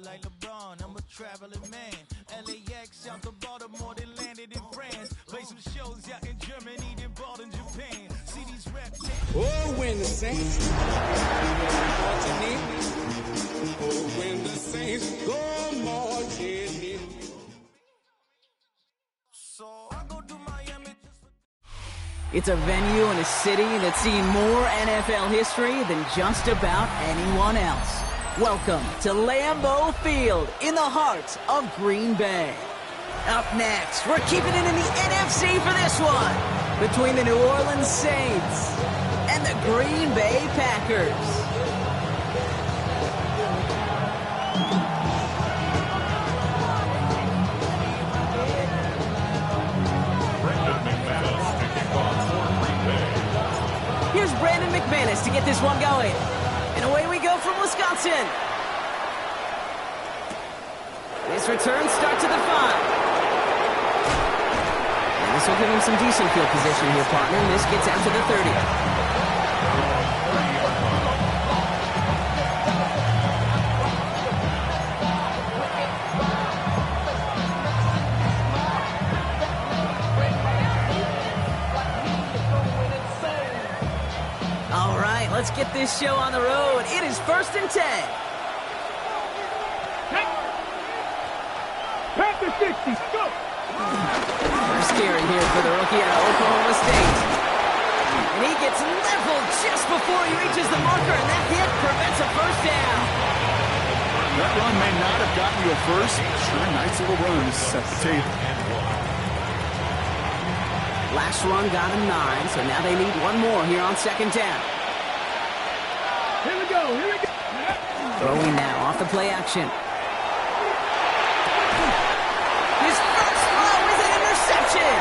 like LeBron, I'm a traveling man. LAX out to Baltimore, then landed in France. Play some shows out in Germany, then bought in Japan. See these reps. Oh, when the Saints oh, when the Saints go marching in. So I go to Miami. It's a venue and a city that's seen more NFL history than just about anyone else. Welcome to Lambeau Field in the heart of Green Bay. Up next, we're keeping it in the NFC for this one, between the New Orleans Saints and the Green Bay Packers. Here's Brandon McManus to get this one going. And away we go from Wisconsin. This return starts to the 5. And this will give him some decent field position here, partner. And this gets out to the 30. All right, let's get this show on the road. It is 1st and 10. Pack the 60, go! First carry here for the rookie out of Oklahoma State. And he gets leveled just before he reaches the marker, and that hit prevents a first down. That run may not have gotten you a first. Sure, nice little run to set the table. Last run got him 9, so now they need one more here on 2nd down. Here we go, here we go! Throwing now off the play action. His first throw is an interception!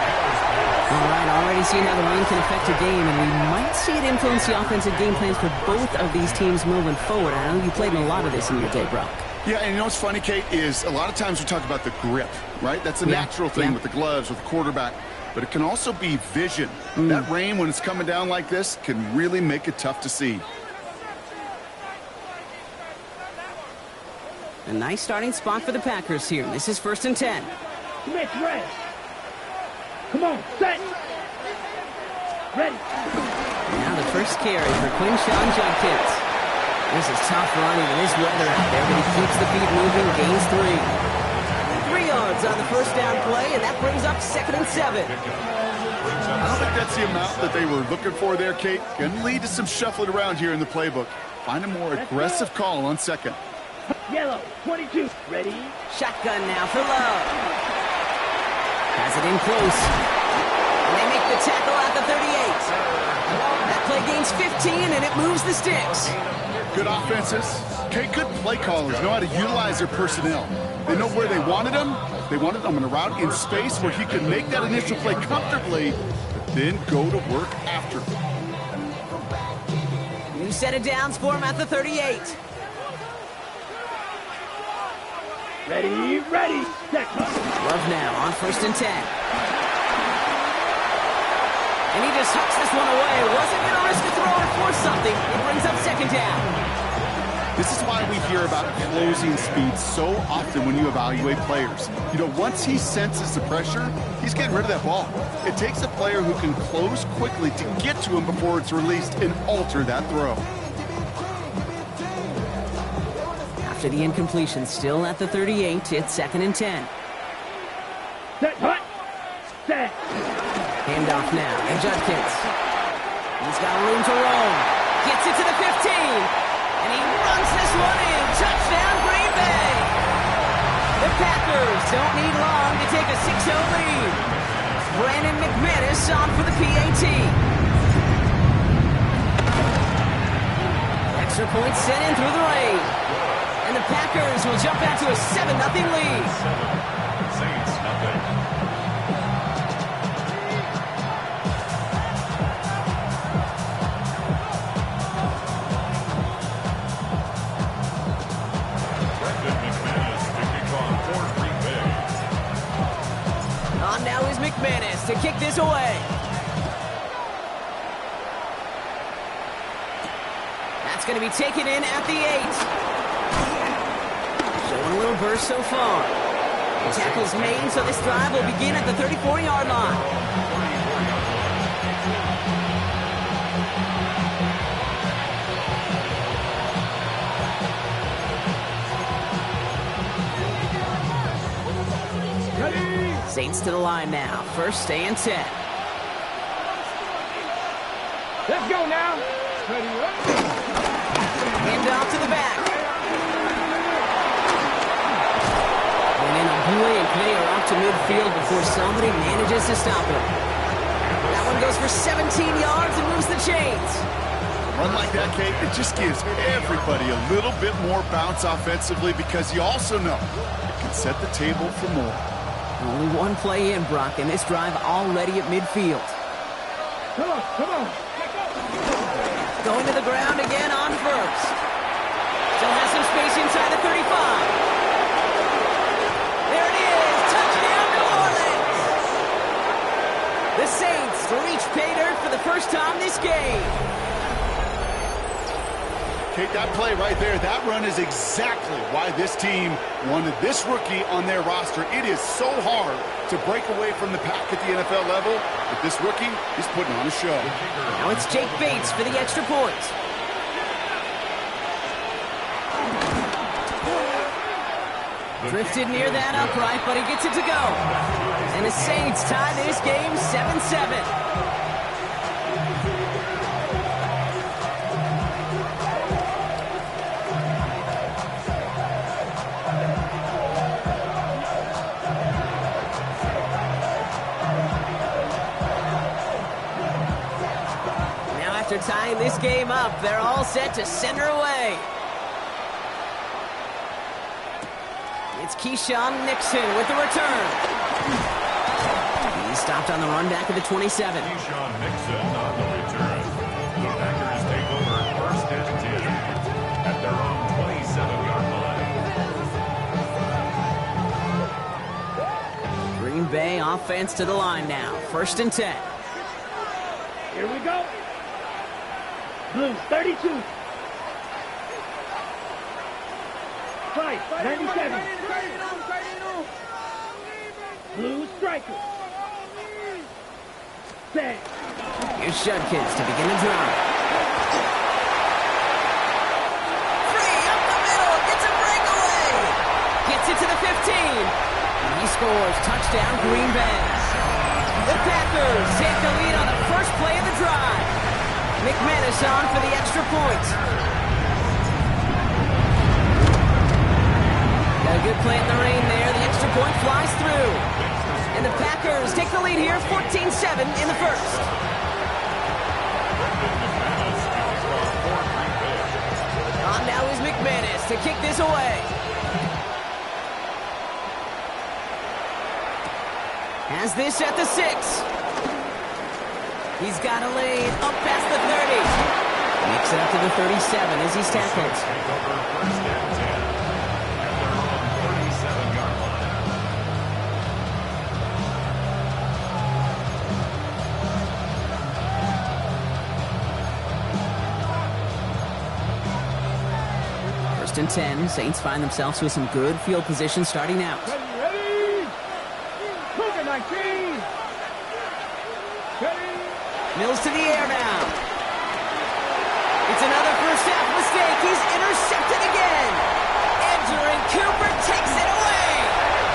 All right, already seeing how the rain can affect a game, and we might see it influence the offensive game plans for both of these teams moving forward. I know you played in a lot of this in your day, Brock. Yeah, and you know what's funny, Kate, is a lot of times we talk about the grip, right? That's a natural thing with the gloves, with the quarterback. But it can also be vision. That rain, when it's coming down like this, can really make it tough to see. A nice starting spot for the Packers here. This is 1st and 10. Mitch, ready. Come on, set. Ready. Now the first carry for Quinshon Judkins. This is tough running in this weather out there, but he keeps the feet moving, gains 3. 3 yards on the first down play, and that brings up 2nd and 7. I don't think that's the amount that they were looking for there, Kate. Can lead to some shuffling around here in the playbook. Find a more aggressive call on 2nd. Yellow, 22, ready. Shotgun now for Love. Has it in close. And they make the tackle at the 38. That play gains 15, and it moves the sticks. Good offenses. Kate, good play callers know how to utilize their personnel. They know where they wanted him. They wanted him in a route in space where he could make that initial play comfortably, but then go to work after. New set of downs for him at the 38. Ready, ready, set. Love now on 1st and 10. And he just hooks this one away. Wasn't going to risk a throw and force something. It brings up 2nd down. This is why we hear about closing speed so often when you evaluate players. You know, once he senses the pressure, he's getting rid of that ball. It takes a player who can close quickly to get to him before it's released and alter that throw. After the incompletion, still at the 38, it's 2nd and 10. Set, hut, set. Handoff now to Judkins. He's got room to roam. Gets it to the 15. And he runs this one in. Touchdown, Green Bay. The Packers don't need long to take a 6-0 lead. Brandon McManus on for the PAT. Extra point sent in through the rain. And the Packers will jump back to a 7-0 lead. Saints, nothing. On now is McManus to kick this away. That's going to be taken in at the 8. Showing a little burst so far. Tackles made, so this drive will begin at the 34-yard line. Saints to the line now. First and 10. Let's go now. Hand off to the back. And in a brilliant play are out to midfield before somebody manages to stop him. That one goes for 17 yards and moves the chains. Run like that, Kate, it just gives everybody a little bit more bounce offensively because you also know it can set the table for more. Only one play in, Brock, and this drive already at midfield. Come on, come on. Going to the ground again on first. Still has some space inside the 35. There it is. Touchdown, New Orleans. The Saints reach pay dirt for the first time this game. Kate, that play right there, that run is exactly why this team wanted this rookie on their roster. It is so hard to break away from the pack at the NFL level, but this rookie is putting on a show. Now it's Jake Bates for the extra point. Drifted near that upright, but he gets it to go. And the Saints tie this game 7-7. Tying this game up, they're all set to send her away. It's Keyshawn Nixon with the return. He stopped on the run back at the 27. Keyshawn Nixon on the return. The Packers take over first and 10 at their own 27-yard line. Green Bay offense to the line now. First and 10. Here we go. Blues, 32. Fight, 97. Blue striker. Set. Here's Judkins to begin the drive. Free up the middle, gets a breakaway. Gets it to the 15. And he scores. Touchdown, Green Bay. The Packers take the lead on the first play of the drive. McManus on for the extra point. Got a good play in the rain there. The extra point flies through. And the Packers take the lead here, 14-7 in the first. On now is McManus to kick this away. Has this at the 6. He's got a lane up past the 30. Makes it up to the 37 as he's tackled. First and 10. Saints find themselves with some good field position starting out. Ready? Cougar 19. Ready? Mills to the air now. It's another first half mistake. He's intercepted again. Edgerrin Cooper takes it away.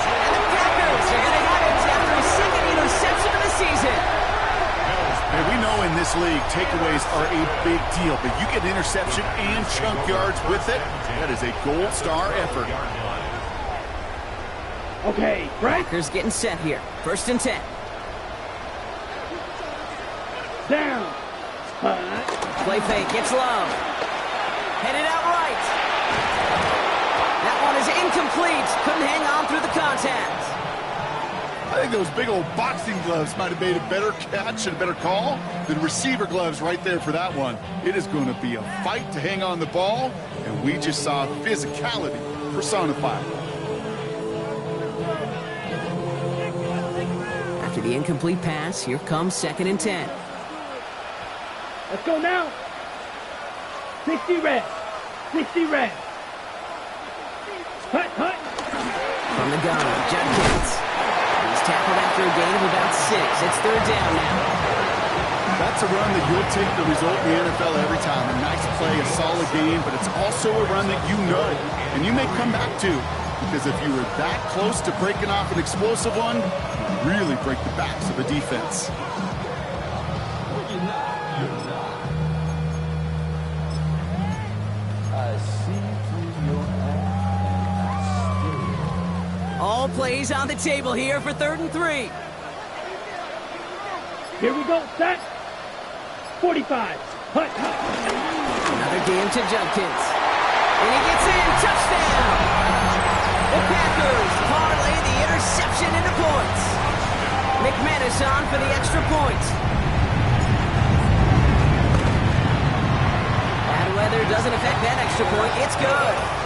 And the Packers are going to have it after his second interception of the season. And we know in this league, takeaways are a big deal, but you get interception and chunk yards with it, that is a gold star effort. Okay, right? Packers getting set here. First and 10. Down. Play fake, gets low. Headed out right. That one is incomplete. Couldn't hang on through the contact. I think those big old boxing gloves might have made a better catch and a better call than receiver gloves right there for that one. It is going to be a fight to hang on the ball, and we just saw physicality personified. After the incomplete pass, here comes second and 10. Let's go now. 60 red. 60 red. Hut, hut. From the gun, Judkins. He's tackled after a gain of about 6. It's third down now. That's a run that you'll take the result in the NFL every time. A nice play, a solid game, but it's also a run that you know and you may come back to. Because if you were that close to breaking off an explosive one, you really break the backs of a defense. All plays on the table here for 3rd and 3. Here we go, set. 45. Hut. Another game to Judkins. And he gets in. Touchdown! The Packers parlay the interception into points. McManus on for the extra point. Bad weather doesn't affect that extra point. It's good.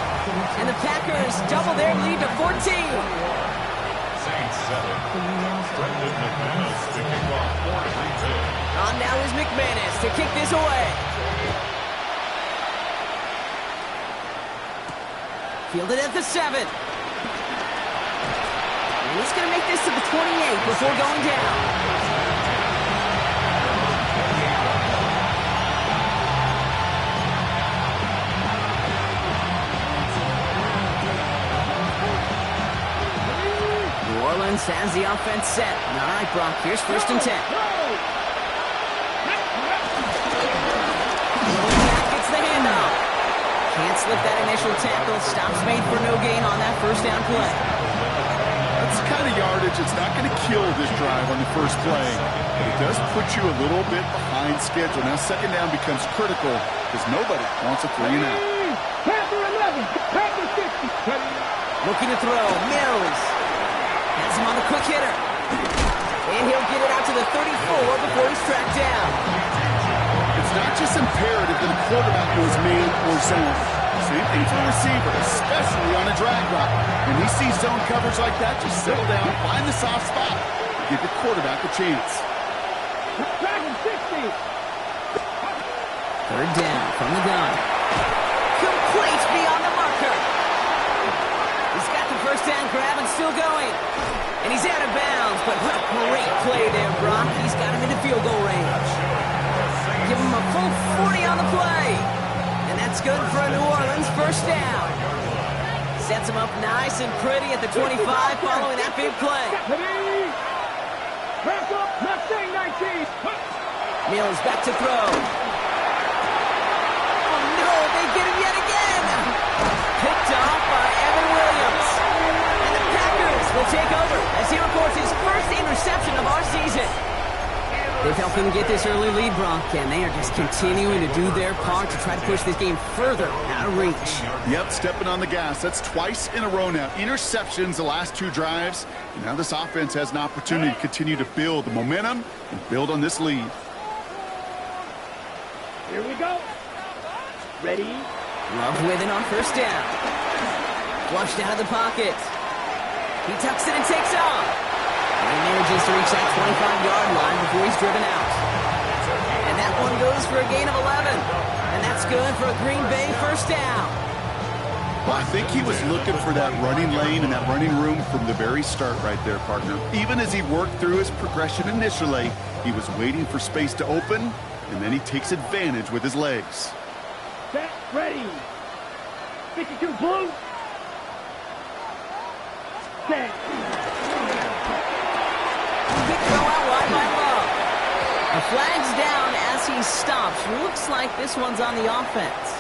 And the Packers double their lead to 14. Saints 7. Brendan McManus to kick off 4-3. On now is McManus to kick this away. Fielded at the 7. And he's going to make this to the 28 before going down. New Orleans has the offense set. All right, Brock, here's 1st and 10. Gets the handoff. Can't slip that initial tackle. Stops made for no gain on that 1st down play. That's the kind of yardage it's not going to kill this drive on the first play, but it does put you a little bit behind schedule. Now 2nd down becomes critical because nobody wants a 3 and out. Panther 11. Panther 60. Looking to throw. Mills has him on the quick hitter. And he'll get it out to the 34 before he's tracked down. It's not just imperative that a quarterback knows man or zone. Same thing for a receiver, especially on a drag route. When he sees zone coverage like that, just settle down, find the soft spot, give the quarterback a chance. Dragon 60. 3rd down from the gun. Complete beyond the marker. He's got the 1st down grab and still going. And he's out of bounds, but what a great play there, Brock. He's got him into field goal range. Give him a full 40 on the play. And that's good for a New Orleans 1st down. Sets him up nice and pretty at the 25 following that big play. Back up, Mustang 19. Mills back to throw. Oh no, they get him yet again. Picked off by Evan Williams. And the Packers will take over as he records his 1st interception of our season. They've helped him get this early lead, Brock, and they are just continuing to do their part to try to push this game further out of reach. Yep, stepping on the gas. That's twice in a row now. Interceptions the last 2 drives, and now this offense has an opportunity to continue to build the momentum and build on this lead. Here we go. Ready? Love with it on 1st down. Flushed out of the pocket. He tucks it and takes off. And he manages to reach that 25-yard line before he's driven out. And that one goes for a gain of 11. And that's good for a Green Bay 1st down. Well, I think he was looking for that running lane and that running room from the very start right there, partner. Even as he worked through his progression initially, he was waiting for space to open, and then he takes advantage with his legs. Set, ready. 52 blue. Set. Throw out wide by Love. The flag's down as he stops. Looks like this one's on the offense.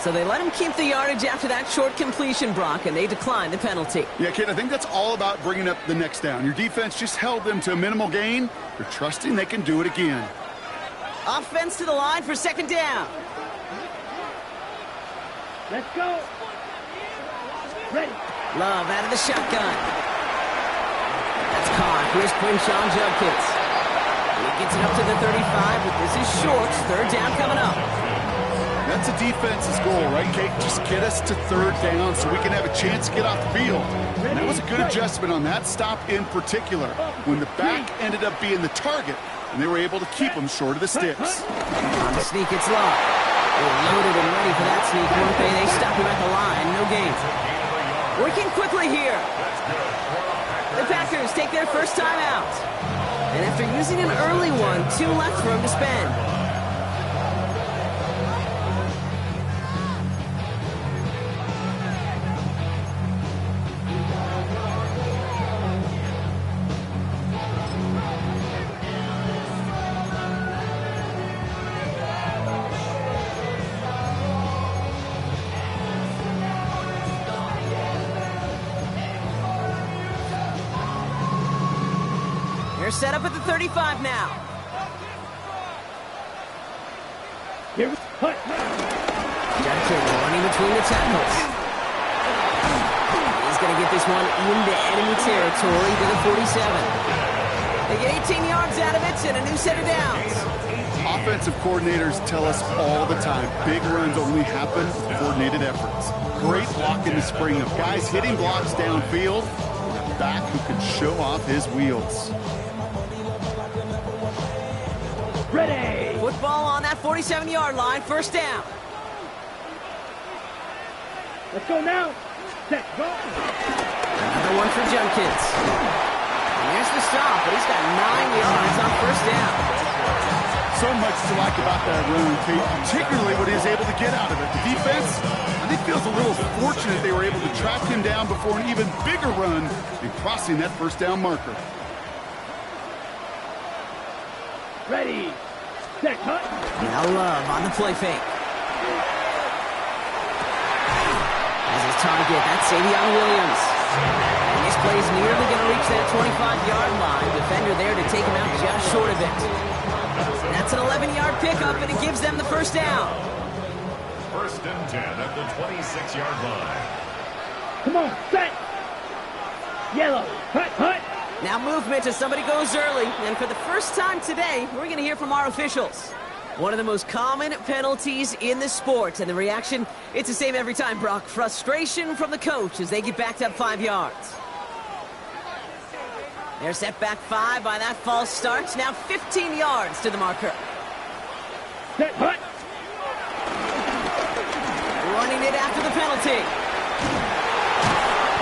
So they let him keep the yardage after that short completion, Brock, and they decline the penalty. Yeah, kid, I think that's all about bringing up the next down. Your defense just held them to a minimal gain. They're trusting they can do it again. Offense to the line for 2nd down. Let's go. Ready. Love out of the shotgun. That's caught. Here's Quinshon Judkins. He gets it up to the 35, but this is short. 3rd down coming up. That's a defense's goal, right, Kate? Just get us to 3rd down so we can have a chance to get off the field. And that was a good adjustment on that stop in particular, when the back ended up being the target, and they were able to keep him short of the sticks. On the sneak, it's Love. They're loaded and ready for that sneak, weren't they? They stop him at the line. No gain. Working quickly here. The Packers take their first time out. And after using an early one, 2 left for him to spend. They're set up at the 35 now. Here we go. Judkins running between the tackles. He's going to get this one into enemy territory to the 47. They get 18 yards out of it and a new set of downs. Offensive coordinators tell us all the time, big runs only happen with coordinated efforts. Great block in the spring of guys hitting blocks downfield and a back who can show off his wheels. Ready. Football on that 47-yard line, first down. Let's go now. Set, go. Another one for Judkins. And there's the stop, but he's got 9 yards on first down. So much to like about that run, Tate, particularly what he was able to get out of it. The defense, I think, feels a little fortunate they were able to track him down before an even bigger run and crossing that first down marker. Ready. Set, cut. Now Love on the play fake. As his target, that's Savion Williams. And this play is nearly going to reach that 25-yard line. Defender there to take him out just short of it. That's an 11-yard pickup, and it gives them the first down. First and 10 at the 26-yard line. Come on, set. Yellow. Cut, cut. Now movement as somebody goes early, and for the first time today, we're going to hear from our officials. One of the most common penalties in the sport, and the reaction, it's the same every time, Brock. Frustration from the coach as they get backed up 5 yards. They're set back 5 by that false start. Now 15 yards to the marker. Set, cut. Running it after the penalty.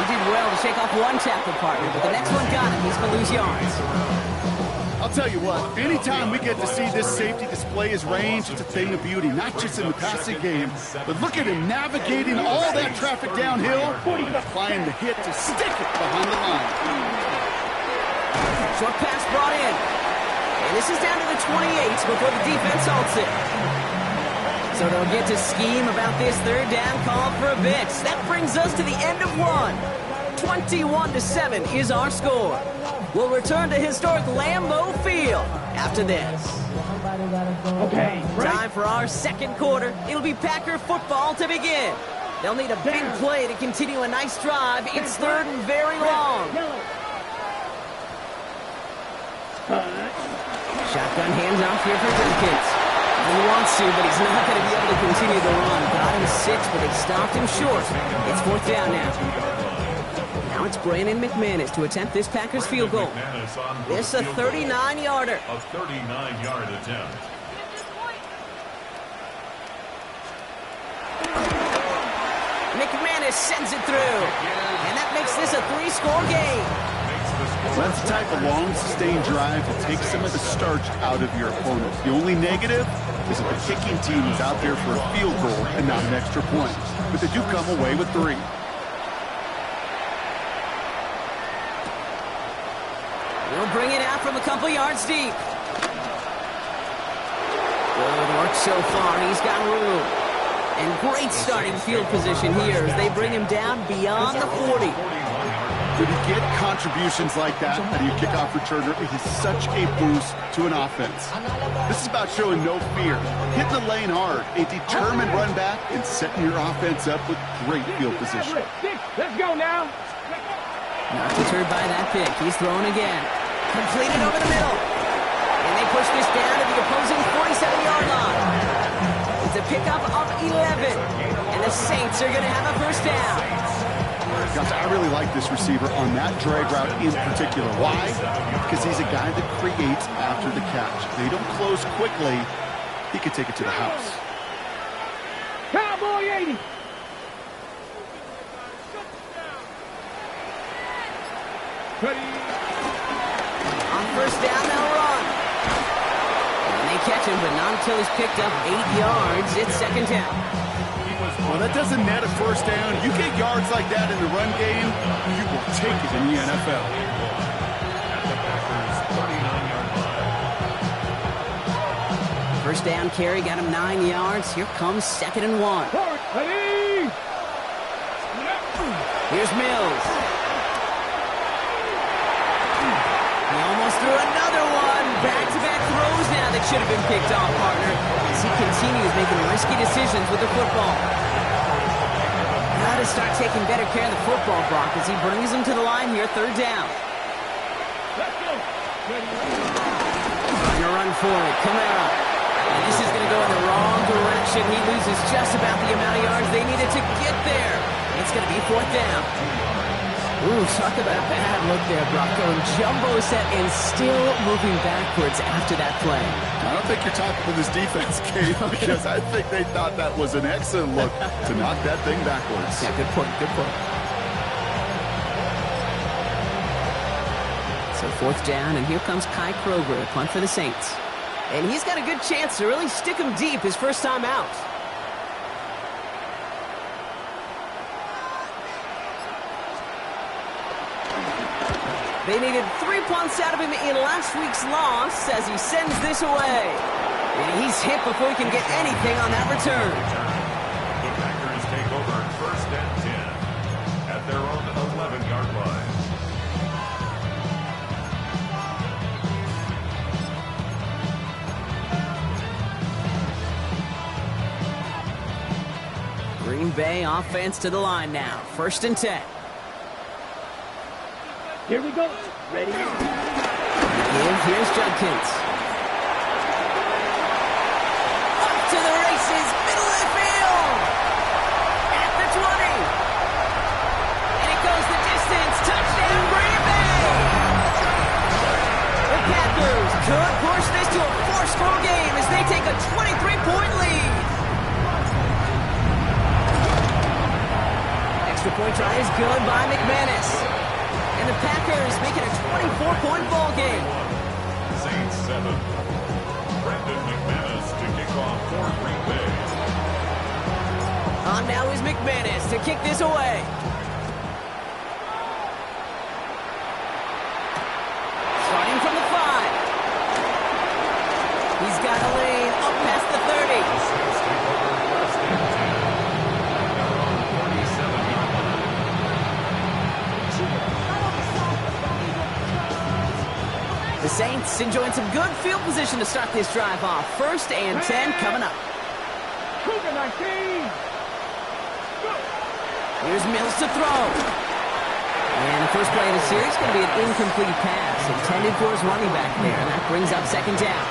He did well to shake off one tackle partner, but the next one got him. He's going to lose yards. I'll tell you what, anytime we get to see this safety display his range, it's a thing of beauty, not just in the passing game, but look at him navigating all that traffic downhill, applying the hit to stick it behind the line. Short pass brought in. And this is down to the 28 before the defense halts it. So they'll get to scheme about this third down call for a bit. That brings us to the end of one. 21-7 is our score. We'll return to historic Lambeau Field after this. Okay, Time for our second quarter. It'll be Packer football to begin. They'll need a big play to continue a nice drive. It's third and very long. Shotgun hands off here for Judkins. He wants to, but he's not going to be able to continue the run. Got him 6, but they stopped him short. It's fourth down now. Now it's Brandon McManus to attempt this Packers field goal. This a 39-yarder. A 39-yard attempt. McManus sends it through. And that makes this a 3-score game. That's the type of long, sustained drive to take some of the starch out of your opponent. The only negative is that the kicking team is out there for a field goal and not an extra point. But they do come away with 3. We'll bring it out from a couple yards deep. Good work so far. He's got room. And great starting field position here as they bring him down beyond the 40. When you get contributions like that out of your kickoff returner, it is such a boost to an offense. This is about showing no fear, hitting the lane hard, a determined run back, and setting your offense up with great field position. Let's go now. Not deterred by that pick. He's throwing again. Completed over the middle. And they push this down to the opposing 47-yard line. It's a pickup of 11. And the Saints are going to have a first down. Gosh, I really like this receiver on that drag route in particular. Why? Because he's a guy that creates after the catch. If they don't close quickly, he could take it to the house. Cowboy 80. Ready. On first down, they'll run. And they catch him, but not until he's picked up 8 yards. It's second down. Well, that doesn't net a first down. You get yards like that in the run game, you will take it in the NFL. At the Packers' 39-yard line. First down carry got him 9 yards. Here comes 2nd and 1. Ready. Here's Mills. He almost threw another one. Back-to-back throws now that should have been picked off, partner, as he continues making risky decisions with the football. Got to start taking better care of the football, Brock, as he brings him to the line here, 3rd down. Let's go. Ready. Trying to run for it, Kamara. And this is going to go in the wrong direction. He loses just about the amount of yards they needed to get there. It's going to be 4th down. Ooh, talk about a bad look there, Brock. Going jumbo set and still moving backwards after that play. I don't think you're talking to this defense, Kate, because I think they thought that was an excellent look to knock that thing backwards. Yeah, good point, good point. So 4th down, and here comes Kai Kroger to punt for the Saints. And he's got a good chance to really stick him deep his first time out. They needed 3 punts out of him in last week's loss as he sends this away. And he's hit before he can get anything on that return. The Packers take over 1st and 10 at their own 11-yard line. Green Bay offense to the line now. 1st and 10. Here we go. Ready. Here's Judkins. Up to the races, middle of the field. At the 20. And it goes the distance. Touchdown, Green Bay. The Packers could push this to a 4-score game as they take a 23-point lead. Extra point try is good by McManus. And the Packers make it a 24-point ball game. Saints 7. Brandon McManus to kick off for Green Bay. On now is McManus to kick this away. Starting from the 5. He's got a lane up past the 30. Saints take over 1st and 10 at their own 47-yard line. The Saints enjoying some good field position to start this drive off. 1st and 10 coming up. Cougar 19. Here's Mills to throw. And the first play of the series is going to be an incomplete pass intended for his running back there. And that brings up 2nd down.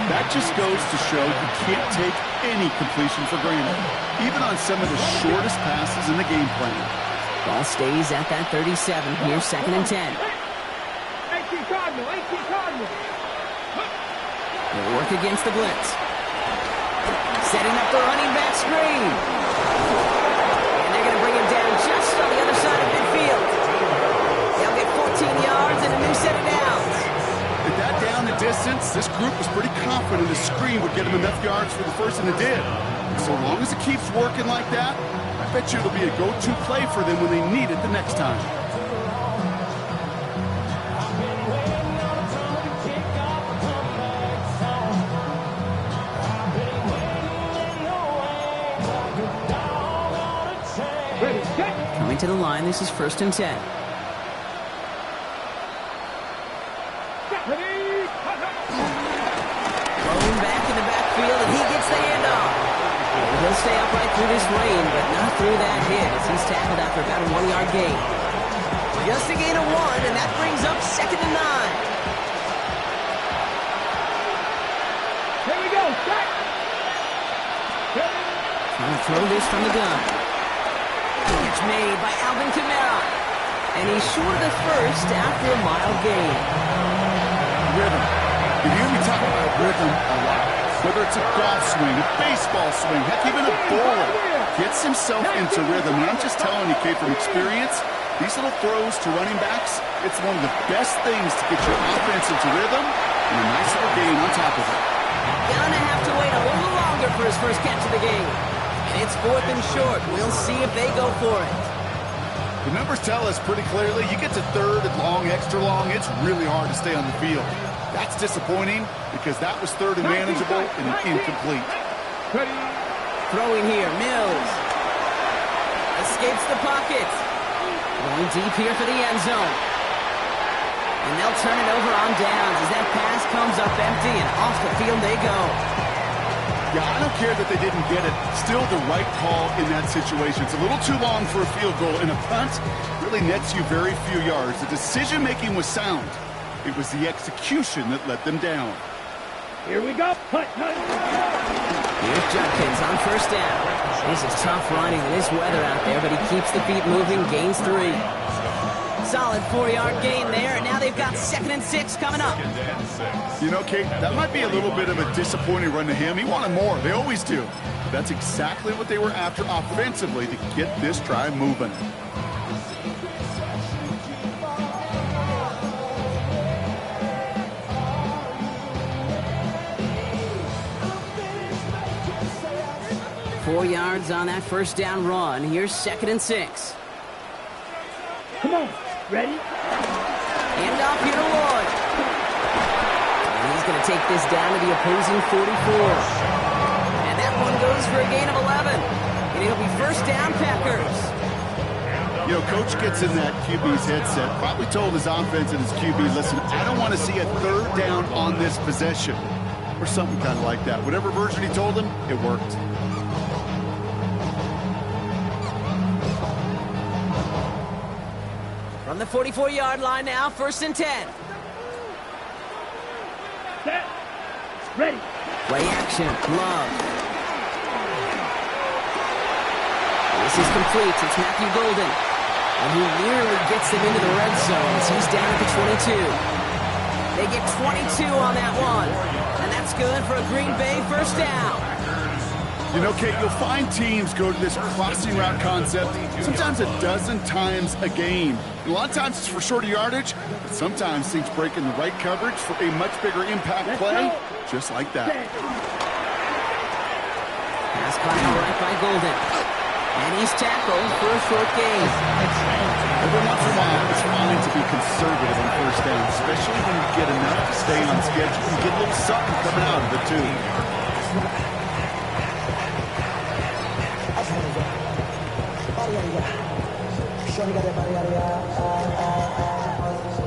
That just goes to show you can't take any completion for granted, even on some of the shortest passes in the game plan. Ball stays at that 37. Here's 2nd and 10. 18 Cardinal. They'll work against the blitz. Setting up the running back screen. And they're going to bring him down just on the other side of midfield. They'll get 14 yards and a new set of downs. With that down the distance, this group was pretty confident the screen would get him enough yards for the first, and it did. So long as it keeps working like that, I bet you it'll be a go-to play for them when they need it the next time. Coming to the line, this is 1st and 10. Thrown back in the backfield, and he gets the handoff. He'll stay upright through this rain, but not through that hit as he's tackled after about a 1-yard gain. Just a gain of 1, and that brings up 2nd and 9. Here we go. Set. Trying to throw this from the gun. Catch made by Alvin Kamara. And he's short of the first after a mile gain. Rhythm. You hear me talk about rhythm a lot. Whether it's a golf swing, a baseball swing, heck, even a bowler gets himself into rhythm. And I'm just telling you, Kate, from experience, These little throws to running backs, it's one of the best things to get your offense into rhythm and a nice little gain on top of it. Gonna have to wait a little longer for his first catch of the game. And it's 4th and short. We'll see if they go for it. The numbers tell us pretty clearly, you get to 3rd and long, extra long, it's really hard to stay on the field. That's disappointing because that was 3rd and manageable and incomplete. Throwing here, Mills. Escapes the pocket. Going deep here for the end zone. And they'll turn it over on downs as that pass comes up empty and off the field they go. Yeah, I don't care that they didn't get it. Still the right call in that situation. It's a little too long for a field goal, and a punt really nets you very few yards. The decision-making was sound. It was the execution that let them down. Here we go. Punt. Here's Judkins on first down. This is tough running in this weather out there, but he keeps the feet moving, gains 3. Solid 4-yard gain there, and now they've got 2nd and 6 coming up. You know, Kate, that might be a little bit of a disappointing run to him. He wanted more. They always do. But that's exactly what they were after offensively to get this drive moving. Four yards on that first down run. Here's 2nd and 6. Come on. Ready? Hand off here to Lloyd. And he's going to take this down to the opposing 44. And that one goes for a gain of 11. And it'll be first down, Packers. You know, Coach gets in that QB's headset, probably told his offense and his QB, listen, I don't want to see a 3rd down on this possession. Or something kind of like that. Whatever version he told him, it worked. From the 44-yard line now, 1st and 10. Set. Ready. Play action. Love. This is complete. It's Matthew Golden. And he nearly gets them into the red zone as he's down at the 22. They get 22 on that one. And that's good for a Green Bay first down. You know, Kate, you'll find teams go to this crossing route concept sometimes a dozen times a game. And a lot of times it's for shorter yardage, but sometimes things break in the right coverage for a much bigger impact play, just like that. Pass caught out right by Golden. And he's tackled for a short gain. Every once in a while, it's fine to be conservative on first down, especially when you get enough to stay on schedule. You get a little something coming out of it, too.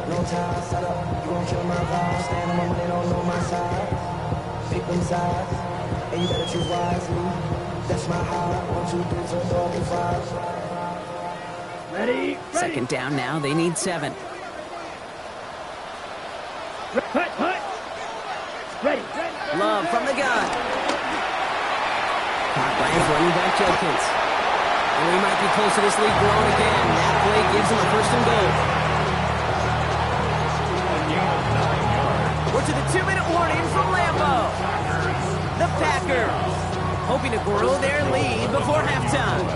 No time, set up, you gon' kill my vibe. Stand on when they don't know my side. Pick them sides, and you better choose wisely. That's my high. 1, 2, 3, 4, 5. Ready. 2nd down now. They need 7. Punt. Ready. Love from the gun. Caught by his running back, Judkins. And we might be close to this lead growing again. That play gives him a 1st and goal. We're to the 2-minute warning from Lambeau. The Packers hoping to grow their lead before halftime.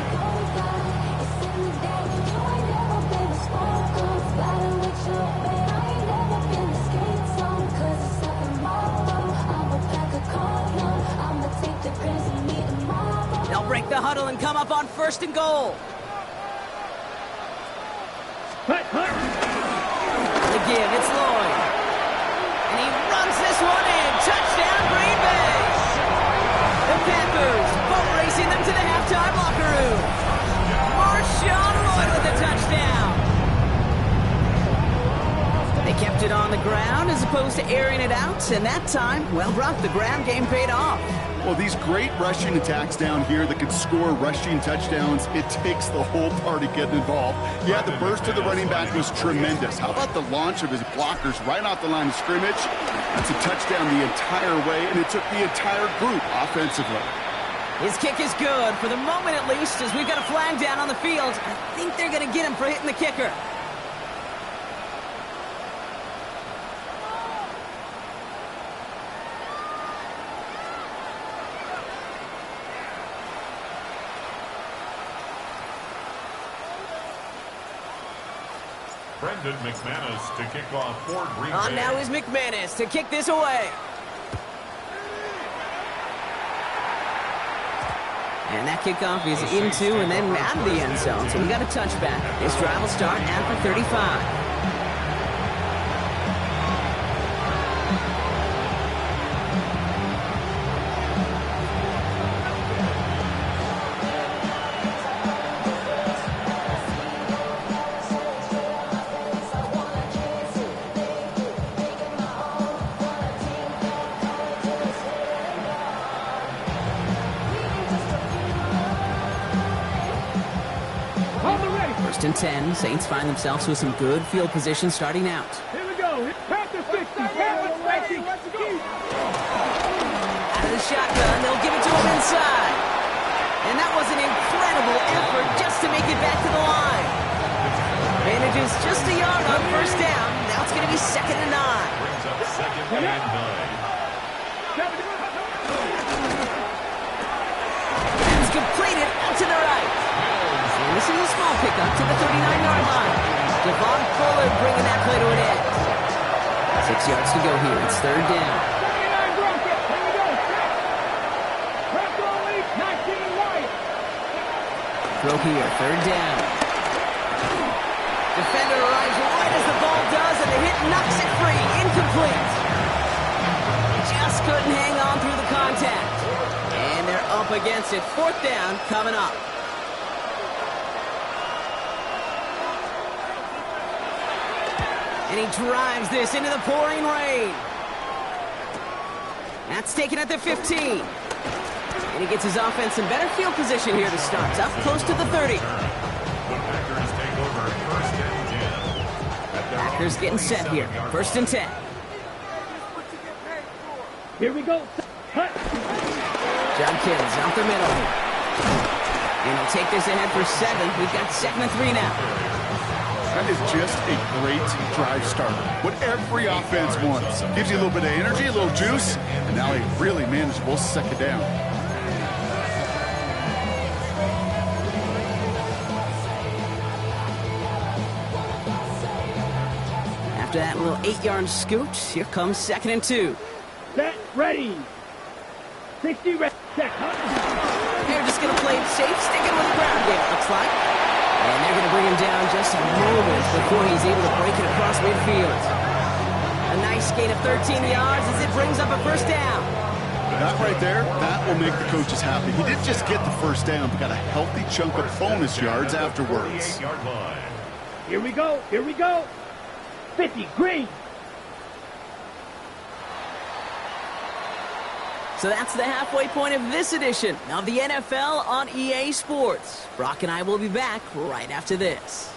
They'll break the huddle and come up on 1st and goal. Punt. The give, it's Lloyd. And he runs this one in. Touchdown, Green Bay. The Packers boat racing them to the halftime locker room. Marshawn Lloyd with the touchdown. They kept it on the ground as opposed to airing it out, and that time, well, Brock, the ground game paid off. Well, these great rushing attacks down here that can score rushing touchdowns, it takes the whole party getting involved. Yeah, the burst of the running back was tremendous. How about the launch of his blockers right off the line of scrimmage? That's a touchdown the entire way, and it took the entire group offensively. His kick is good, for the moment at least, as we've got a flag down on the field. I think they're going to get him for hitting the kicker. Brendan McManus to kick off for Green Bay. Now is McManus to kick this away. And that kickoff is into and then out of the end zone. So we got a touchback. This drive will start after 35. First and 10. Saints find themselves with some good field position starting out. Here we go. Panther 50. Panther 50. Out of the shotgun, they'll give it to him inside. And that was an incredible effort just to make it back to the line. Manages just a yard on first down. Now it's going to be 2nd and 9. Brings up 2nd and 9. And it's completed out to the right. And this is a small pickup to the 39-yard line. Devon Fuller bringing that play to an end. 6 yards to go here. It's 3rd down. Throw here, 3rd down. Defender arrives right as the ball does, and the hit knocks it free. Incomplete. Just couldn't hang on through the contact. And they're up against it. 4th down coming up. And he drives this into the pouring rain. That's taken at the 15. And he gets his offense in better field position here to start. Up close to the 30. The Packers take over 1st and 10. Packers getting set here. 1st and 10. Here we go. Hut. Judkins out the middle. And he'll take this ahead for 7. We've got 2nd and 3 now. That is just a great drive starter. What every offense wants. Gives you a little bit of energy, a little juice, and now a really manageable 2nd down. After that little 8-yard scoot, here comes 2nd and 2. Set. Ready. 60 ready. Set. They're just going to play it safe, sticking with the ground game, looks like. And they're going to bring him down just moments before he's able to break it across midfield. A nice gain of 13 yards as it brings up a 1st down. That right there, that will make the coaches happy. He didn't just get the 1st down, but got a healthy chunk of bonus yards afterwards. 48-yard line. Here we go. Here we go. 50. Green. So that's the halfway point of this edition of the NFL on EA Sports. Brock and I will be back right after this.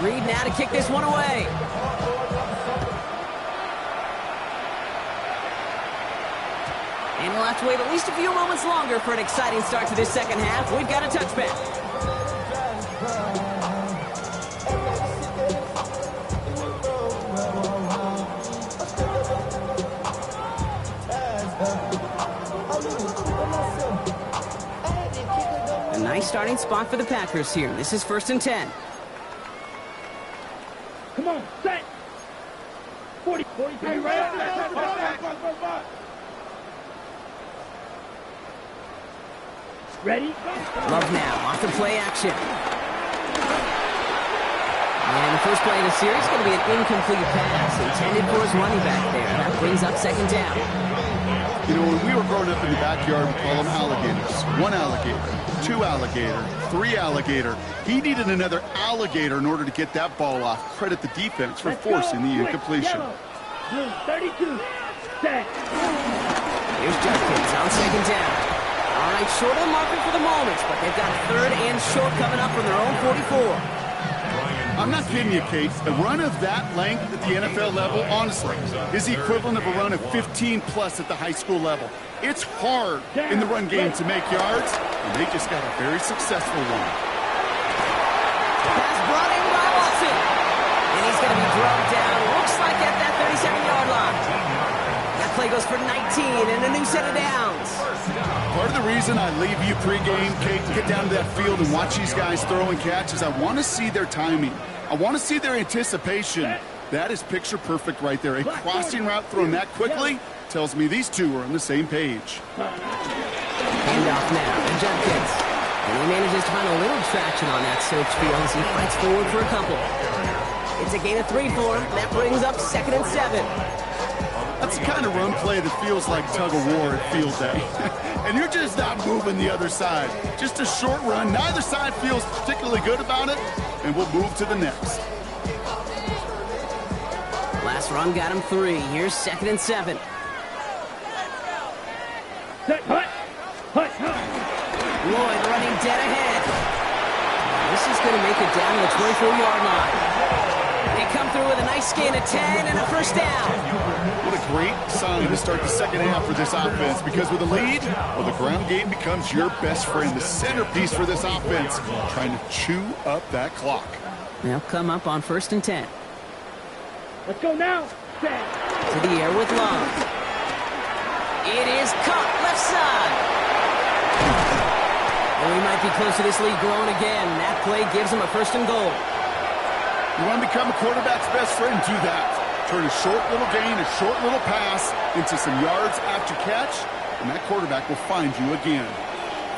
Reed now to kick this one away. And we'll have to wait at least a few moments longer for an exciting start to this 2nd half. We've got a touchback. A nice starting spot for the Packers here. This is 1st and 10. Come on. Set. 40. 43. Right. Ready? Love now, off the play action. And the first play of the series is going to be an incomplete pass intended for his running back there. That brings up 2nd down. You know, when we were growing up in the backyard, we call them alligators. 1 alligator, 2 alligator, 3 alligator. He needed another alligator in order to get that ball off. Credit the defense for forcing the incompletion. Blue 32. Set. Here's Judkins on 2nd down. All right, short of the marker for the moment, but they've got 3rd and short coming up from their own 44. I'm not kidding you, Kate. A run of that length at the NFL level, honestly, is the equivalent of a run of 15-plus at the high school level. It's hard in the run game to make yards, and they just got a very successful one. Pass brought in by Watson. And he's going to be drugged down, looks like at that 37-yard line. play goes for 19 and a new set of downs. Part of the reason I leave you pregame, Kate, to get down to that field and watch these guys throw and catch is I want to see their timing. I want to see their anticipation. That is picture perfect right there. A crossing route thrown that quickly tells me these two are on the same page. Handoff now to Judkins. And he manages to find a little traction on that search field as he fights forward for a couple. It's a gain of 3 for him. That brings up 2nd and 7. That's the kind of run play that feels like tug of war at field day. And you're just not moving the other side. Just a short run. Neither side feels particularly good about it. And we'll move to the next. Last run got him 3. Here's 2nd and 7. Set, hut, hut, hut. Lloyd running dead ahead. This is going to make it down to the 24-yard line. They come through with a nice gain of 10 and a first down. What a great sign to start the second half for this offense, because with a lead, well, the ground game becomes your best friend, the centerpiece for this offense, trying to chew up that clock. They'll come up on 1st and 10. Let's go now. Set. To the air with Love. It is caught left side. And we might be close to this lead growing again. That play gives him a 1st and goal. You want to become a quarterback's best friend, do that. Turn a short little gain, a short little pass into some yards after catch, and that quarterback will find you again.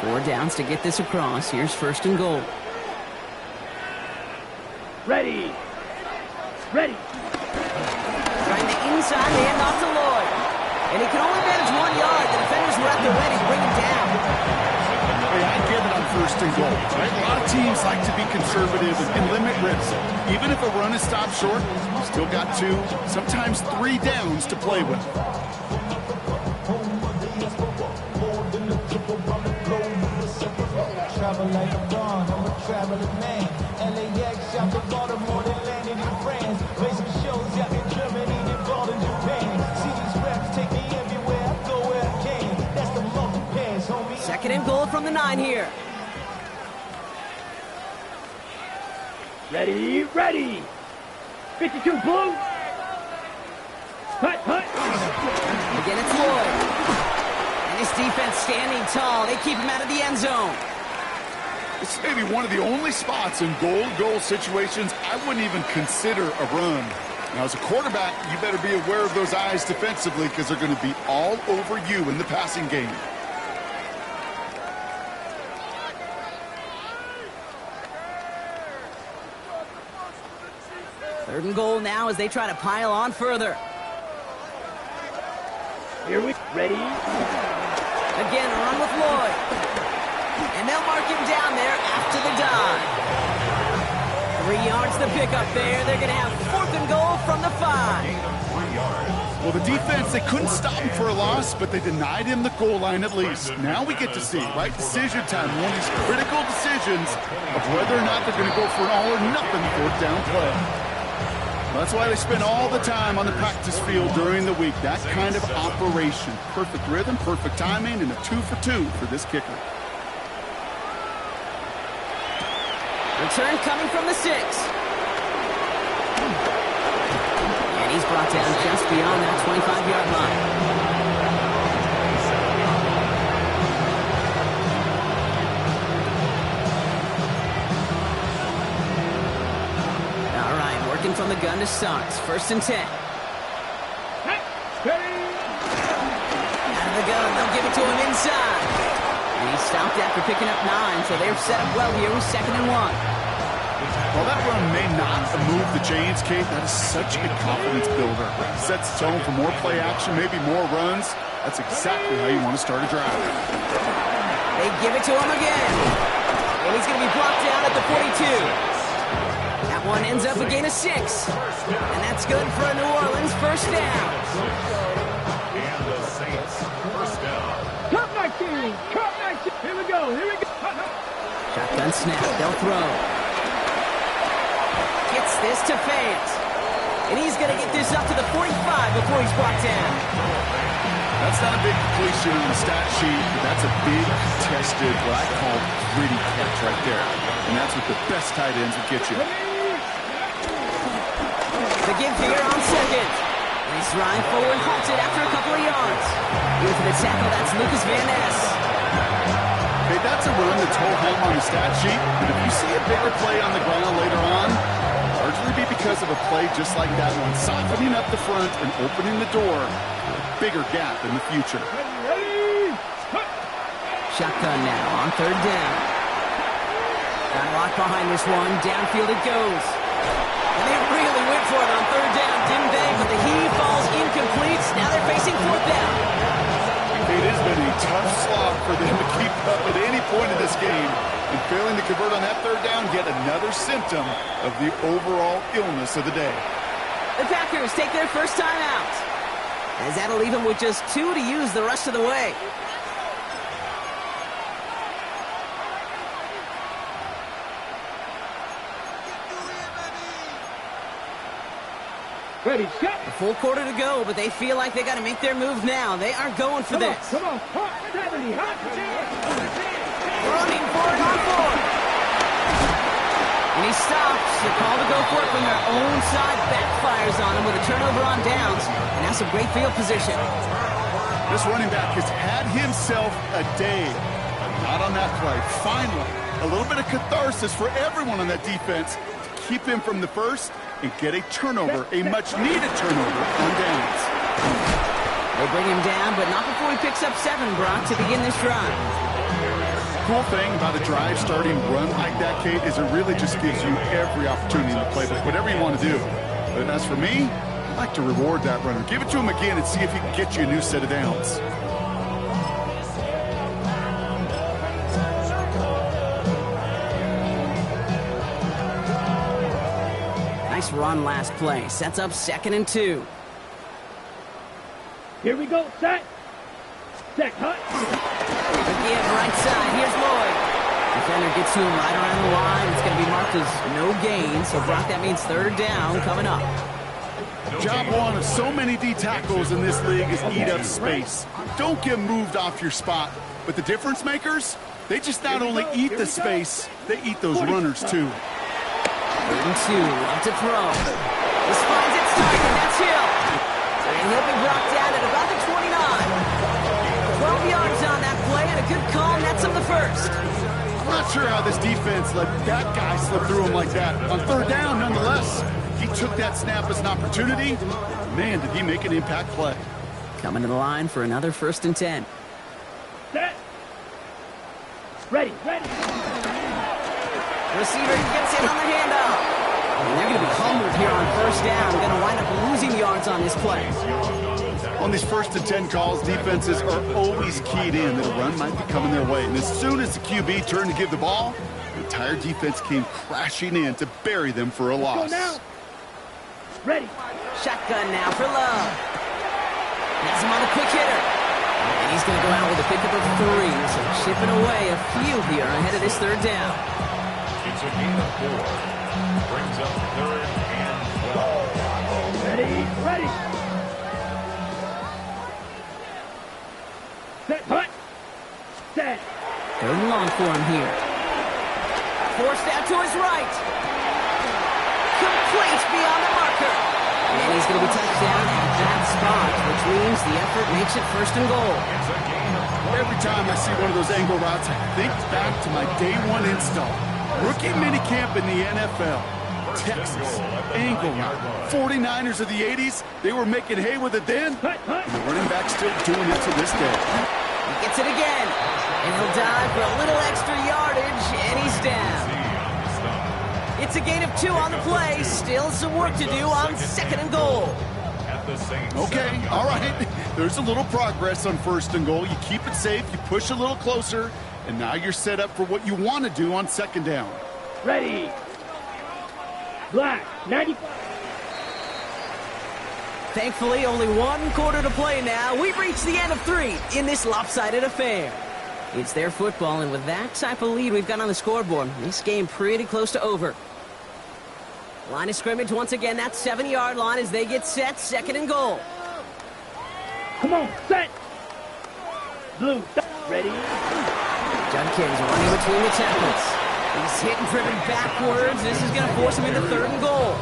4 downs to get this across. Here's 1st and goal. Ready. Ready. Trying the inside hand off to Lloyd. And he can only manage 1 yard. The defenders were at the ready to bring him down. Hey, I get it on 1st and goal. Right? A lot of teams like to be conservative and limit risk. Even if a run is stopped short, you still got 2, sometimes 3 downs to play with. Travel like a Bond, I'm a traveling man. LAX out to Baltimore, they landed in France. Play some shows out in Germany, they bought in Japan. See these raps take me everywhere, I go where I can. That's the multi-pass, homie. 2nd and goal from the 9 here. Ready, ready. 52 blue. Hut, hut. Again, it's Lloyd. And his defense standing tall. They keep him out of the end zone. This may be one of the only spots in goal-to-goal situations I wouldn't even consider a run. Now, as a quarterback, you better be aware of those eyes defensively, because they're going to be all over you in the passing game. Third and goal now as they try to pile on further. Here we ready. Again, a run with Lloyd. And they'll mark him down there after the dive. 3 yards to pick up there. They're going to have 4th and goal from the 5. Well, the defense, they couldn't stop him for a loss, but they denied him the goal line at least. Now we get to see, right, decision time, one of these critical decisions of whether or not they're going to go for an all-or-nothing 4th down play. That's why they spend all the time on the practice field during the week. That kind of operation. Perfect rhythm, perfect timing, and a 2 for 2 for this kicker. Return coming from the 6. And he's brought down just beyond that 25-yard line. All right, working from the gun to Starks. 1st and 10. Out of the gun, they'll give it to him inside. And he stopped after picking up 9, so they're set up well here with 2nd and 1. While that run may not move the chains, Kate, that is such a confidence builder. Sets the tone for more play action, maybe more runs. That's exactly how you want to start a drive. They give it to him again. And he's going to be blocked down at the 42. That one ends up a gain of 6. And that's good for a New Orleans 1st down. And the Saints, 1st down. Cut 19. Cut 19. Here we go. Here we go. Shotgun snap. They'll throw. Gets this to Fant. And he's going to get this up to the 45 before he's brought down. That's not a big completion on the stat sheet, but that's a big, contested, what I call gritty catch right there. And that's what the best tight ends will get you. The give here on 2nd. Nice drive forward, halted after a couple of yards. Here for the tackle, that's Lucas Van Ness. Okay, that's a run that's whole home on the stat sheet, but if you see a bigger play on the ground later on, largely be because of a play just like that one, softening up the front and opening the door for a bigger gap in the future. Shotgun now on third down. Got a lot behind this one. Downfield it goes. And they really went for it on third down, didn't they? But the heave falls incomplete. Now they're facing fourth down. It has been a tough slog for them to keep up at any point in this game. And failing to convert on that third down, yet another symptom of the overall illness of the day. The Packers take their first time out, as that'll leave them with just 2 to use the rest of the way. Ready, set. A full quarter to go, but they feel like they got to make their move now. They aren't going for this. Come on, hot, 70, hot. Running for it on 4. And he stops. The call to go for it from their own side backfires on him with a turnover on downs. And that's some great field position. This running back has had himself a day, but not on that play. Finally, a little bit of catharsis for everyone on that defense to keep him from the first and get a turnover, a much-needed turnover on downs. They bring him down, but not before he picks up 7, Brock, to begin this drive. Cool thing about a drive starting run like that, Kate, is it really just gives you every opportunity to play whatever you want to do. But as for me, I like to reward that runner. Give it to him again and see if he can get you a new set of downs. Nice run last play. Sets up 2nd and 2. Here we go, set. Set, hot. Again, right side. Here's Lloyd. Defender gets to him right around the line. It's going to be marked as no gain. So, Brock, that means third down coming up. Job one of so many D tackles in this league is eat up space. Don't get moved off your spot. But the difference makers, they just not only eat the space, they eat those runners too. 3rd and 2, up to throw. This finds its target, that's Hill. And he'll be brought down at about the 29. 12 yards on that play, and a good call nets him the first. I'm not sure how this defense let that guy slip through him like that. On third down, nonetheless, he took that snap as an opportunity. Man, did he make an impact play. Coming to the line for another 1st and 10. Set. Ready. Receiver gets in on the handoff. And they're going to be humbled here on first down. Going to wind up losing yards on this play. On these 1st and 10 calls, defenses are always keyed in that a run might be coming their way. And as soon as the QB turned to give the ball, the entire defense came crashing in to bury them for a loss. Go now. Ready. Shotgun now for Love. Has him on the quick hitter. And he's going to go out with a pickup of 3. So chipping away a few here ahead of this third down. It's a gain of 4. Brings up 3rd and 12. Ready. Set, hot. Set. 3rd and long for him here. Forced out to his right. Complete beyond the marker. And he's going to be touched down at that spot, which means the effort makes it 1st and goal. It's a gain of 4. Every time I see one of those angle routes, I think back to my day 1 install. Rookie minicamp in the NFL. Texas, angle route. 49ers of the 80s, they were making hay with it then. And the running back's still doing it to this day. He gets it again. And he'll dive for a little extra yardage, and he's down. It's a gain of 2 on the play. Still some work to do on 2nd and goal. Okay, all right. There's a little progress on 1st and goal. You keep it safe, you push a little closer, and now you're set up for what you want to do on 2nd down. Ready. Black, 95. Thankfully, only 1 quarter to play now. We've reached the end of 3 in this lopsided affair. It's their football, and with that type of lead we've got on the scoreboard, this game pretty close to over. Line of scrimmage once again, that 7-yard line as they get set, 2nd and goal. Come on, set. Blue, ready. Judkins running between the tackles. He's hit and driven backwards. This is going to force him into 3rd and goal.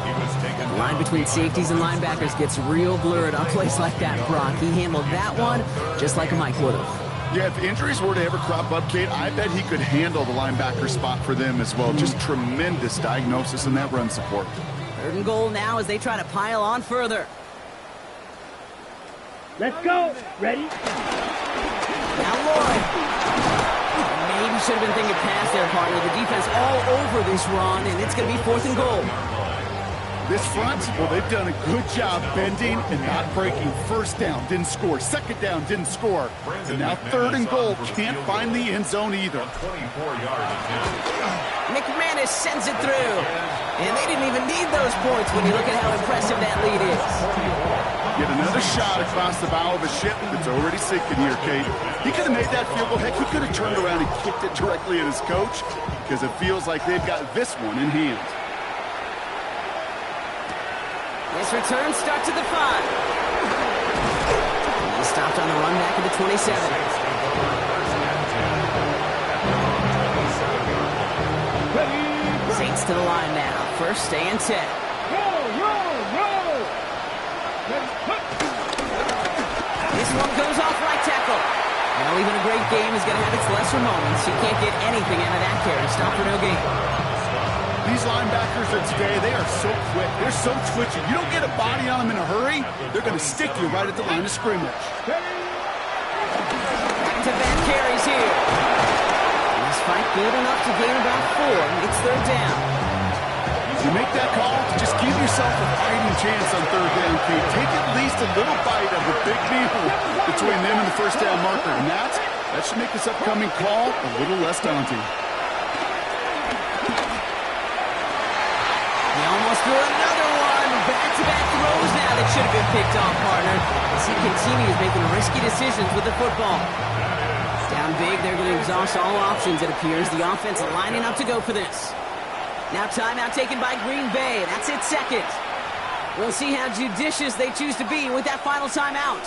He was taken The line between safeties and linebackers gets real blurred on plays like that, Brock. He handled that one just like Mike would have. Yeah, if injuries were to ever crop up, Kate, I bet he could handle the linebacker spot for them as well. Just tremendous diagnosis in that run support. 3rd and goal now as they try to pile on further. Let's go. Ready? Now Lloyd. Maybe should have been thinking pass there, partner. The defense all over this run, and it's going to be 4th and goal. This front, well, they've done a good job bending and not breaking. 1st down, didn't score. 2nd down, didn't score. And now 3rd and goal, can't find the end zone either. 24-yard attempt. McManus sends it through. And they didn't even need those points when you look at how impressive that lead is. Get another shot across the bow of a ship that's already sinking here, Kate. He could have made that field goal. Heck, he could have turned around and kicked it directly at his coach because it feels like they've got this one in hand. This return starts at the 5. He stopped on the run back at the 27. Saints to the line now. 1st and 10. This one goes off right tackle. Now even a great game is going to have its lesser moments. You can't get anything out of that carry. Stop for no gain. These linebackers of today, they are so quick. They're so twitchy. You don't get a body on them in a hurry, they're going to stick you right at the line of scrimmage. Back to Van Carey's here. This fight good enough to gain about 4. It's 3rd down. You make that call, just give yourself a fighting chance on 3rd down, Kate. Take at least a little bite of the big meal between them and the 1st down marker. And that should make this upcoming call a little less daunting. Through another one. Back-to-back throws now that should have been picked off, partner. As he continues making risky decisions with the football. Down big, they're going to exhaust all options, it appears. The offense lining up to go for this. Now timeout taken by Green Bay. That's its 2nd. We'll see how judicious they choose to be with that final timeout.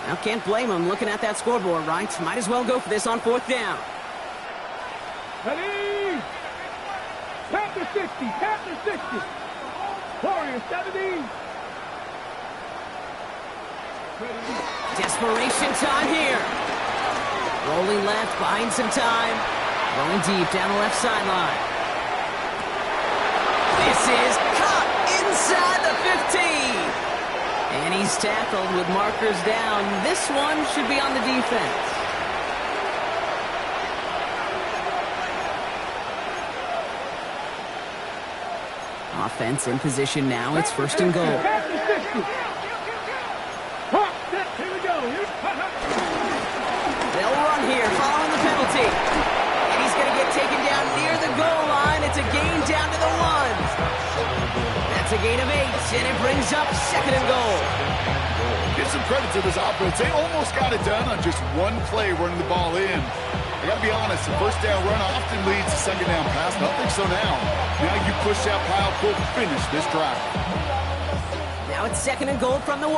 Now can't blame them looking at that scoreboard, right? Might as well go for this on 4th down. Ready? Panther 60, Panther 60. Warrior 70. Desperation time here. Rolling left, buying some time. Going deep down the left sideline. This is caught inside the 15. And he's tackled with markers down. This one should be on the defense. Offense in position now. It's 1st and goal. Here we go. They'll run here following the penalty. And he's going to get taken down near the goal line. It's a gain down to the 1. That's a gain of 8, and it brings up 2nd and goal. Give some credit to this offense. They almost got it done on just one play running the ball in. I got to be honest, the 1st down run often leads to 2nd down pass. I don't think so now. Now you push that pile full to finish this drive. Now it's 2nd and goal from the 1.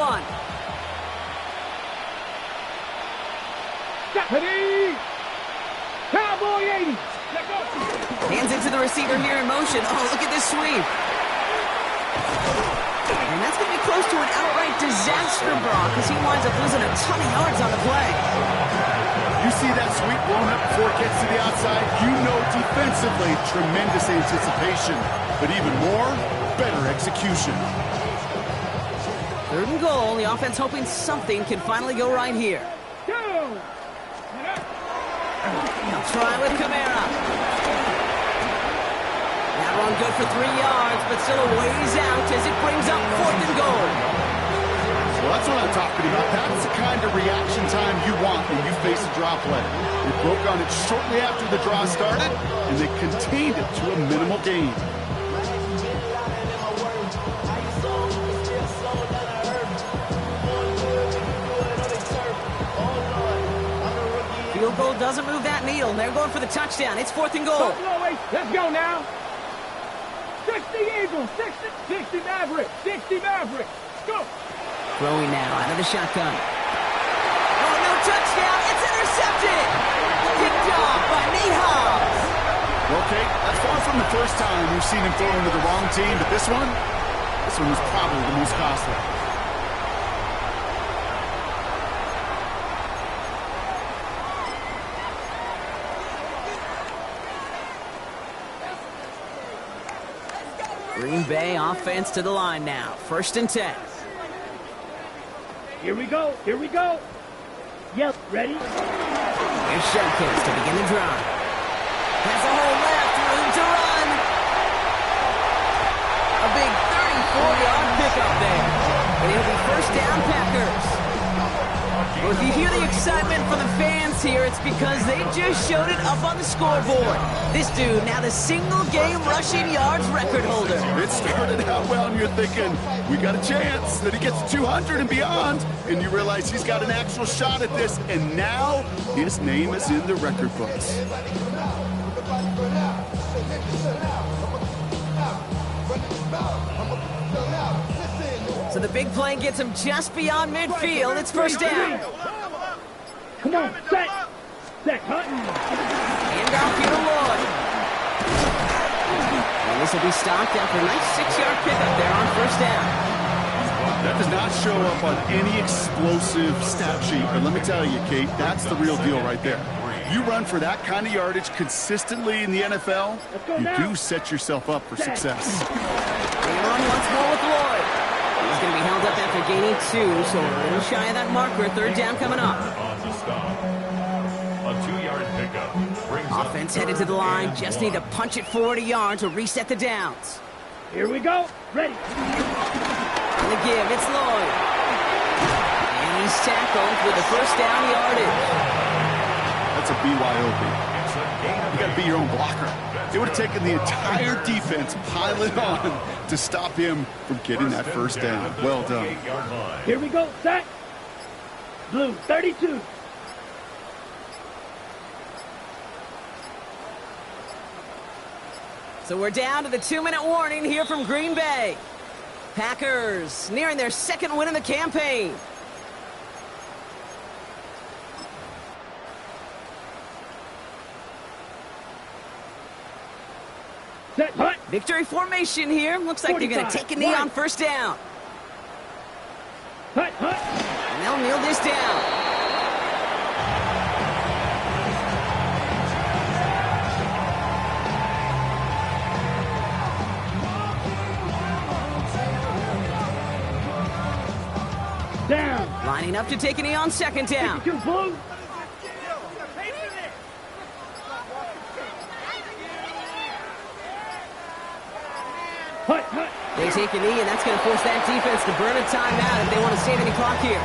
Ready? Cowboy 80. Let's go. Hands it to the receiver here in motion. Oh, look at this sweep. And that's going to be close to an outright disaster, Brock, as he winds up losing a ton of yards on the play. You see that sweep blown up before it gets to the outside, you know defensively, tremendous anticipation. But even more, better execution. 3rd and goal. The offense hoping something can finally go right here. They'll try with Kamara. That run good for 3 yards, but still a ways out as it brings up 4th and goal. Well, that's what I'm talking about. That's the kind of reaction time you want when you face a draw play. They broke on it shortly after the draw started, and they contained it to a minimal gain. Field goal doesn't move that needle. They're going for the touchdown. It's 4th and goal. Let's go now. 60 Eagles, 60 Mavericks, 60 Mavericks. Go. Throwing now out of the shotgun. Oh, no touchdown. It's intercepted. Picked off by Nate Hobbs. Okay, from the first time we've seen him throw into the wrong team, but this one was probably the most costly. Green Bay offense to the line now. 1st and 10. Here we go. Here we go. Yep, ready? Here's Showcase to begin the drive. Has a hole left, room to run. A big 34-yard pickup there. And it'll be 1st down, Packers. Well, if you hear the excitement from the fans here, it's because they just showed it up on the scoreboard. This dude, now the single-game rushing yards record holder. It started out well, and you're thinking, we got a chance that he gets 200 and beyond, and you realize he's got an actual shot at this, and now his name is in the record books. So the big play gets him just beyond midfield. It's 1st down. Come on, set. Set, Hutton. Hand off here to Lloyd. And this will be stopped after a nice 6-yard pickup there on 1st down. That does not show up on any explosive stat sheet, but let me tell you, Kate, that's the real deal right there. You run for that kind of yardage consistently in the NFL, you do set yourself up for success. They run once more with Lloyd. He's going to be held up after gaining 2, so a little shy of that marker. 3rd down coming up. On the stop. A 2-yard pickup brings Offense headed to the line. Just need to punch it 40 yards to reset the downs. Here we go. Ready. On the give, it's Lloyd. And he's tackled with the 1st down yardage. That's a BYOB. You got to be your own blocker. It would have taken the entire defense piling on to stop him from getting that 1st down. Well done. Here we go. Set. Blue, 32. So we're down to the 2-minute warning here from Green Bay. Packers nearing their 2nd win of the campaign. Set, hut. Victory formation here. Looks like they're going to take a knee on 1st down. Hut, hut. And they'll kneel this down. Down. Lining up to take a knee on 2nd down. 52, Blue. Hut, hut. They take a knee, and that's going to force that defense to burn a timeout if they want to save any clock here.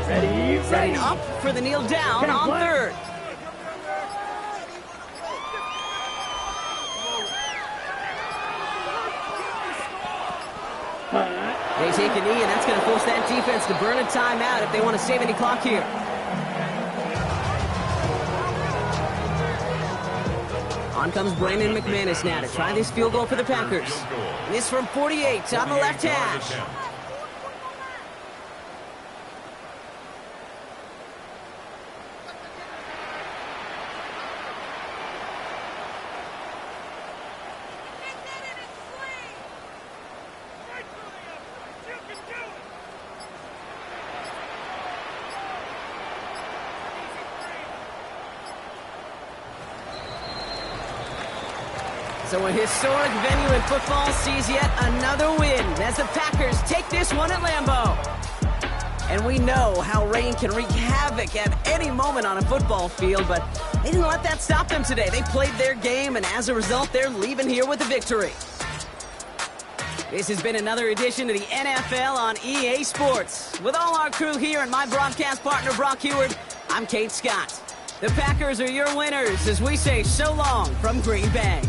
Ready, Setting up for the kneel down on 3rd. They take a knee, and that's going to force that defense to burn a timeout if they want to save any clock here. On comes Brandon McManus now to try this field goal for the Packers. This from 48 on the left hash. So a historic venue in football sees yet another win as the Packers take this one at Lambeau. And we know how rain can wreak havoc at any moment on a football field, but they didn't let that stop them today. They played their game, and as a result, they're leaving here with a victory. This has been another edition of the NFL on EA Sports. With all our crew here and my broadcast partner, Brock Heward, I'm Kate Scott. The Packers are your winners as we say so long from Green Bay.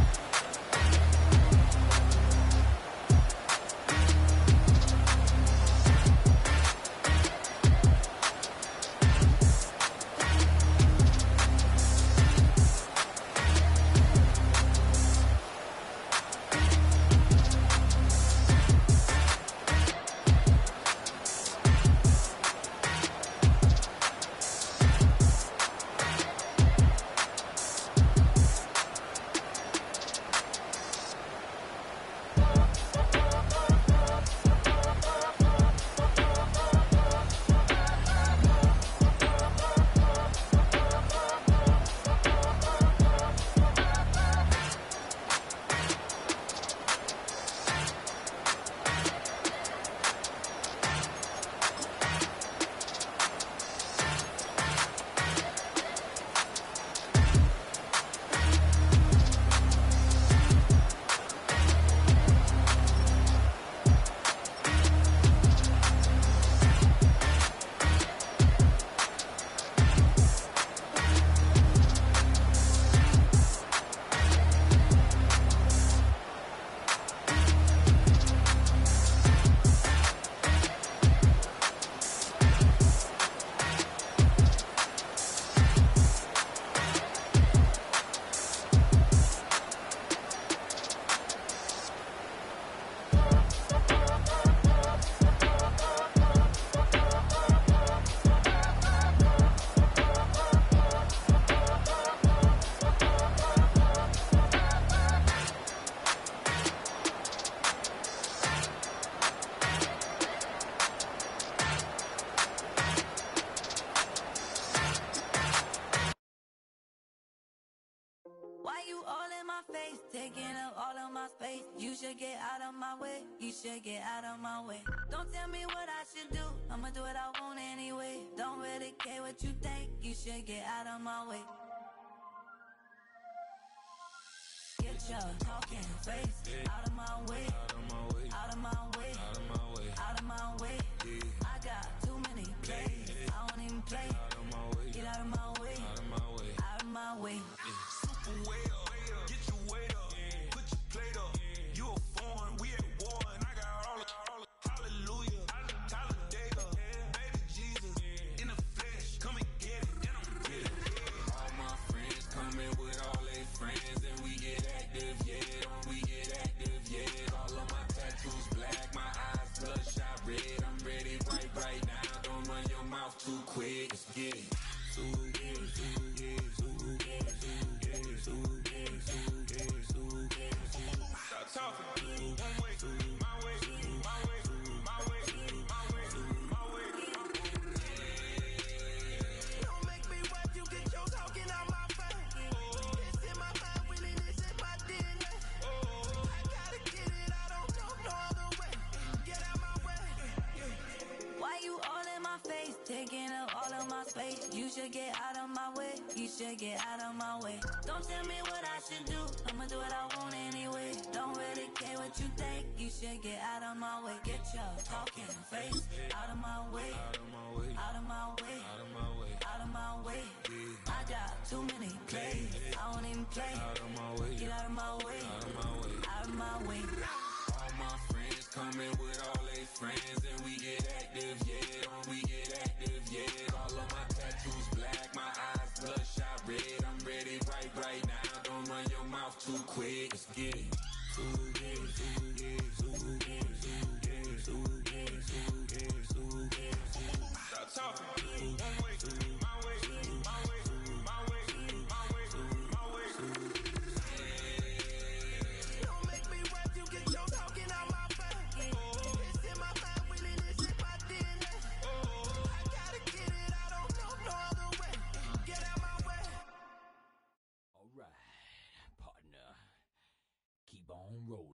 should get out of my way. Don't tell me what I should do, I'ma do what I want anyway. Don't really care what you think, you should get out of my way. Get your talking face out of my way, out of my way, out of my way, out of my way. I got too many plays, I don't even play. Get out of my way, out of my way, out of my way. Super way up, get your weight up, put your plate up. You a foreign, we at war, and I got all the hallelujah, Talladega, baby Jesus, in the flesh, come and get it, and I'm with it. All my friends coming with all their friends, and we get active, yeah, we get active, yeah. All of my tattoos black, my eyes bloodshot red, I'm ready right now. Don't run your mouth too quick, let's get it. Stop talking. One way, my way, my way, my way, my way, my way. Don't make me watch you get your talking out my face. It's in my mind, winning this in my DNA. I gotta get it, I don't know no other way. Get out my way. Why you all in my face, taking up all of my space? You should get out of my way, you should get out of my way. Don't tell me what I should do, I'ma do what I want anyway. Don't really care what you think, you should get out of my way. Get your talking face out of my way, out of my way, out of my way, out of my way, out of my way. I got too many plays, I don't even play. Out of my way, get out of my way, out of my way, out of my way. All my friends coming with all their friends, and we get active, yeah, we get active, yeah. All of my tattoos black, my eyes bloodshot red, I'm ready right now. Don't run your mouth too quick, let's get it. Stop talking. One way, my way, my way, my way, my way, my way. Don't make me watch you get your talking out my face. It's in my mind, winning this in my DNA. I gotta get it, I don't know no other way. Get out my way. All right, partner. Keep on rolling.